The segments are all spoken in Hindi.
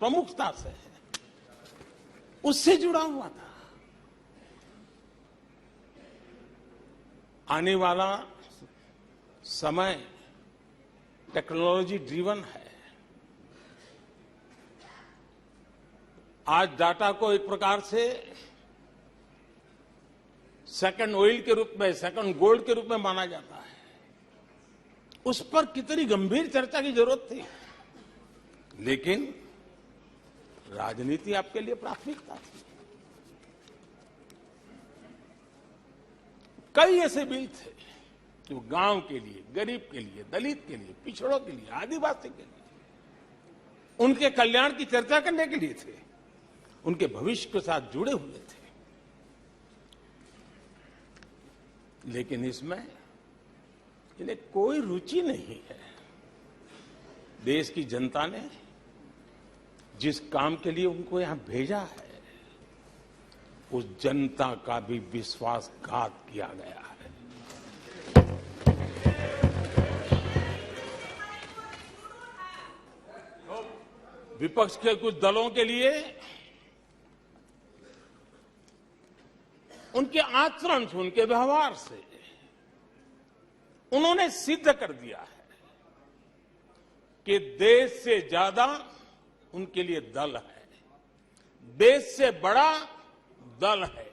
प्रमुखता से है, उससे जुड़ा हुआ था। आने वाला समय टेक्नोलॉजी ड्रिवन है। आज डाटा को एक प्रकार से सेकंड ऑयल के रूप में, सेकंड गोल्ड के रूप में माना जाता है। उस पर कितनी गंभीर चर्चा की जरूरत थी, लेकिन राजनीति आपके लिए प्राथमिकता थी। कई ऐसे बिल थे जो गांव के लिए, गरीब के लिए, दलित के लिए, पिछड़ों के लिए, आदिवासी के लिए, उनके कल्याण की चर्चा करने के लिए थे, उनके भविष्य के साथ जुड़े हुए थे। लेकिन इसमें इन्हें कोई रुचि नहीं है। देश की जनता ने जिस काम के लिए उनको यहां भेजा है, उस जनता का भी विश्वासघात किया गया है। विपक्ष के कुछ दलों के लिए उनके आचरण से, उनके व्यवहार से उन्होंने सिद्ध कर दिया है कि देश से ज्यादा उनके लिए दल है, देश से बड़ा दल है,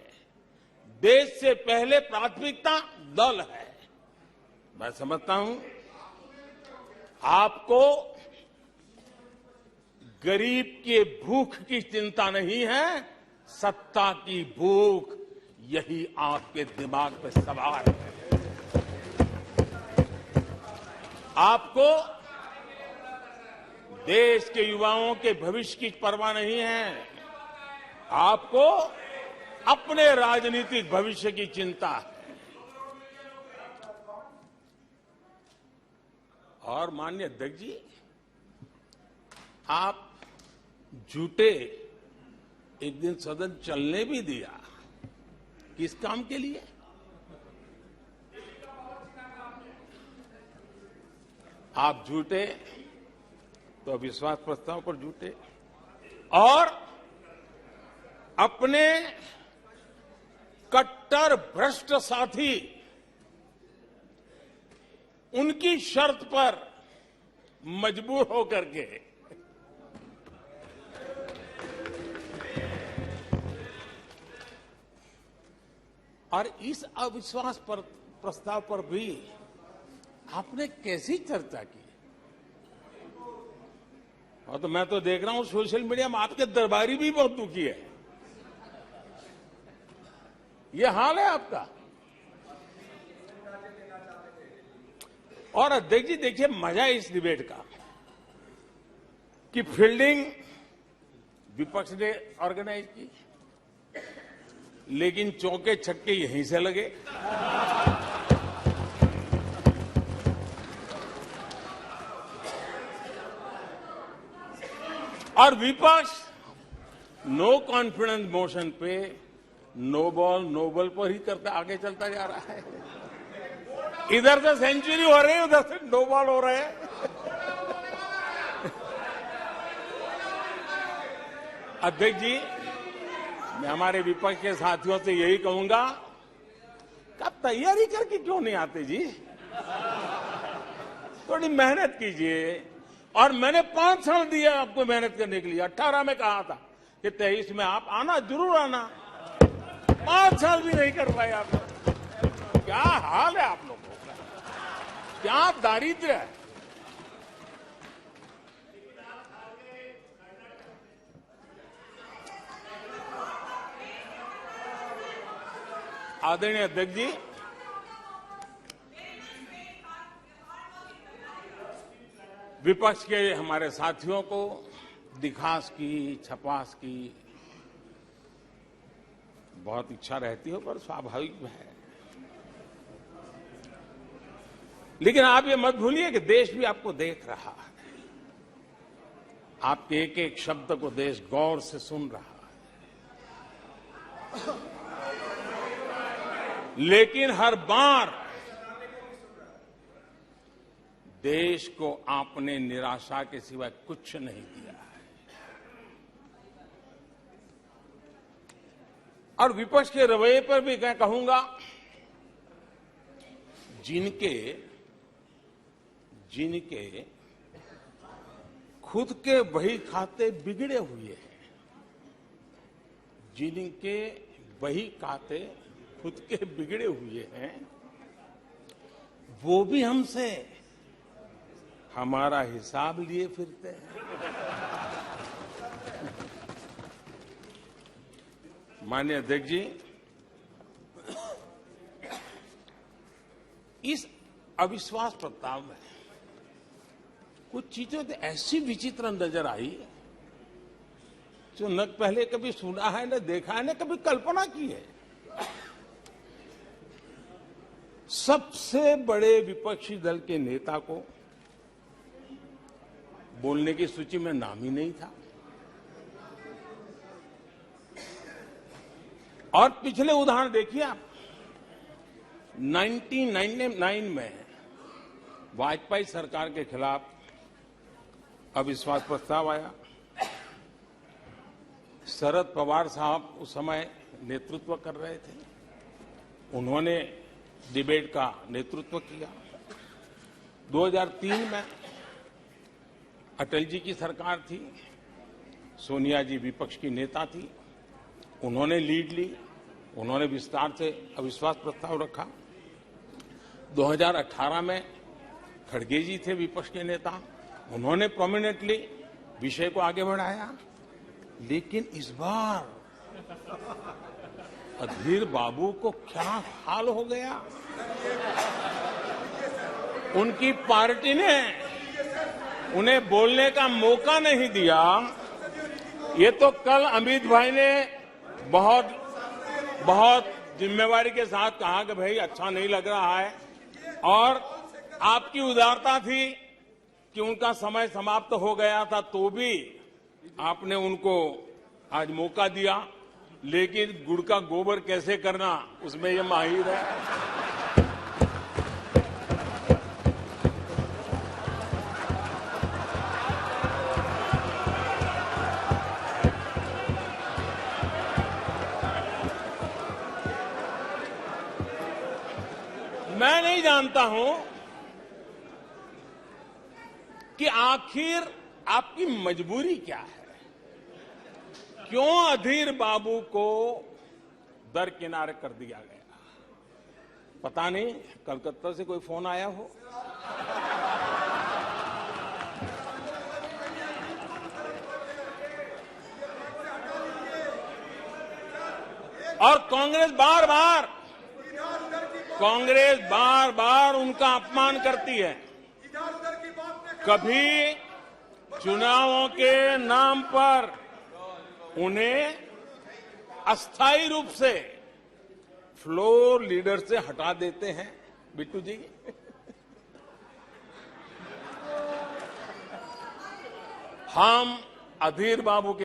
देश से पहले प्राथमिकता दल है। मैं समझता हूं आपको गरीब के भूख की चिंता नहीं है, सत्ता की भूख, यही आपके दिमाग पे सवार है। आपको देश के युवाओं के भविष्य की परवाह नहीं है, आपको अपने राजनीतिक भविष्य की चिंता है। और माननीय अध्यक्ष जी, आप झूठे एक दिन सदन चलने भी दिया, किस काम के लिए? आप झूठे तो अविश्वास प्रस्ताव पर झूठे, और अपने कट्टर भ्रष्ट साथी उनकी शर्त पर मजबूर होकर के और इस अविश्वास पर प्रस्ताव पर भी आपने कैसी चर्चा की? और तो मैं तो देख रहा हूं सोशल मीडिया में आपके दरबारी भी बहुत दुखी है। ये हाल है आपका। और अध्यक्ष जी देखिए, मजा इस डिबेट का कि फील्डिंग विपक्ष ने ऑर्गेनाइज की, लेकिन चौके छक्के यहीं से लगे। और विपक्ष नो कॉन्फिडेंस मोशन पे नो बॉल नो बॉल पर ही करता आगे चलता जा रहा है। इधर से सेंचुरी हो रही है, उधर से नो बॉल हो रहे हैं। अध्यक्ष जी, मैं हमारे विपक्ष के साथियों से यही कहूंगा कि आप तैयारी करके क्यों नहीं आते जी? थोड़ी मेहनत कीजिए। और मैंने 5 साल दिया आपको मेहनत करने के लिए। 18 में कहा था कि 23 में आप आना, जरूर आना। 5 साल भी नहीं कर पाए आप। क्या हाल है आप लोगों का, क्या दारिद्र्य है। आदरणीय अध्यक्ष जी, विपक्ष के हमारे साथियों को दिखास की, छपास की बहुत इच्छा रहती है, पर स्वाभाविक है। लेकिन आप ये मत भूलिए कि देश भी आपको देख रहा है। आपके एक एक शब्द को देश गौर से सुन रहा है। लेकिन हर बार देश को आपने निराशा के सिवाय कुछ नहीं दिया है। और विपक्ष के रवैये पर भी मैं कहूंगा, जिनके खुद के बही खाते बिगड़े हुए हैं, जिनके बही खाते खुद के बिगड़े हुए हैं, वो भी हमसे हमारा हिसाब लिए फिरते हैं। माननीय अध्यक्ष जी, इस अविश्वास प्रस्ताव में कुछ चीजें तो ऐसी विचित्र नजर आई जो न पहले कभी सुना है, न देखा है, न कभी कल्पना की है। सबसे बड़े विपक्षी दल के नेता को बोलने की सूची में नाम ही नहीं था। और पिछले उदाहरण देखिए आप, 1999 में वाजपेयी सरकार के खिलाफ अविश्वास प्रस्ताव आया। शरद पवार साहब उस समय नेतृत्व कर रहे थे, उन्होंने डिबेट का नेतृत्व किया। 2003 में अटल जी की सरकार थी, सोनिया जी विपक्ष की नेता थी, उन्होंने लीड ली, उन्होंने विस्तार से अविश्वास प्रस्ताव रखा। 2018 में खड़गे जी थे विपक्ष के नेता, उन्होंने प्रोमिनेंटली विषय को आगे बढ़ाया। लेकिन इस बार अधीर बाबू को क्या हाल हो गया, उनकी पार्टी ने उन्हें बोलने का मौका नहीं दिया। ये तो कल अमित भाई ने बहुत जिम्मेवारी के साथ कहा कि भाई अच्छा नहीं लग रहा है, और आपकी उदारता थी कि उनका समय समाप्त हो गया था तो भी आपने उनको आज मौका दिया। लेकिन गुड़ का गोबर कैसे करना, उसमें ये माहिर है। मैं नहीं जानता हूं कि आखिर आपकी मजबूरी क्या है, क्यों अधीर बाबू को दरकिनारे कर दिया गया। पता नहीं कलकत्ता से कोई फोन आया हो, और कांग्रेस बार बार उनका अपमान करती है। कभी चुनावों के नाम पर उन्हें अस्थायी रूप से फ्लोर लीडर से हटा देते हैं। बिट्टू जी, हम अधीर बाबू के